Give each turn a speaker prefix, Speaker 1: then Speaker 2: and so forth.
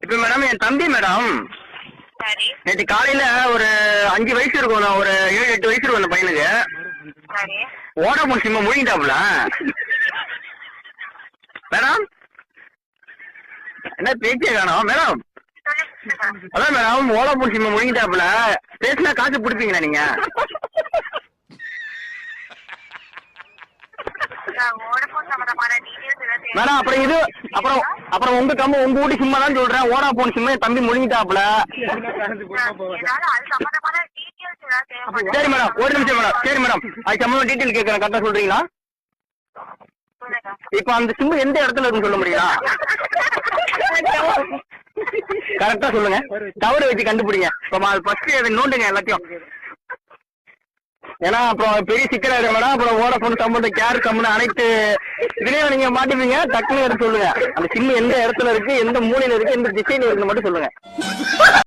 Speaker 1: இப்ப மேடம் என் தம்பி மேடம்
Speaker 2: சரி
Speaker 1: நேற்று காலையில ஒரு 5 வயசு இருக்கும், ஒரு 7-8 வயசு இருக்கும் அந்த பையனுக்கு.
Speaker 2: சரி
Speaker 1: வோடாஃபோன் சிம்ம முழுங்கிட்டாப்புல மேடம். என்ன பேச்சே காணோம் மேடம். அதான் மேடம் வோடாஃபோன் சிம்ம முழுங்கிட்டாப்புல. பேசினா காசு பிடிப்பீங்களா நீங்க? மேடம் அப்புறம் இது அப்புறம் உங்க வீட்டு சிம்மா தான் சொல்றேன். வோடாஃபோன் சிம்ம என் தம்பி முழுங்கிட்டாப்புல. சரி மேடம் ஒரு நிமிஷம் மேடம். சரி மேடம் அது சம்பந்தம் டீட்டெயில் கேட்கறேன், கரெக்டா சொல்றீங்களா? இப்ப அந்த சிம்மு எந்த இடத்துல இருக்குன்னு சொல்ல முடியுங்களா? கரெக்டா சொல்லுங்க, டவர் வச்சு கண்டுபிடிங்க. ஃபர்ஸ்ட் அதை நோண்டுங்க எல்லாத்தையும். ஏன்னா அப்புறம் பெரிய சிக்கலாயிடும் மேடம். அப்புறம் வோடாஃபோன் சம்பந்தம் கேர் கம்பெனி அனைத்து இதுலயும் நீங்க மாட்டிப்பீங்க. டக்குன்னு எடுத்து சொல்லுங்க அந்த சிம்மு எந்த இடத்துல இருக்கு, எந்த மூலையில இருக்கு, எந்த திசையில இருக்குன்னு மட்டும் சொல்லுங்க.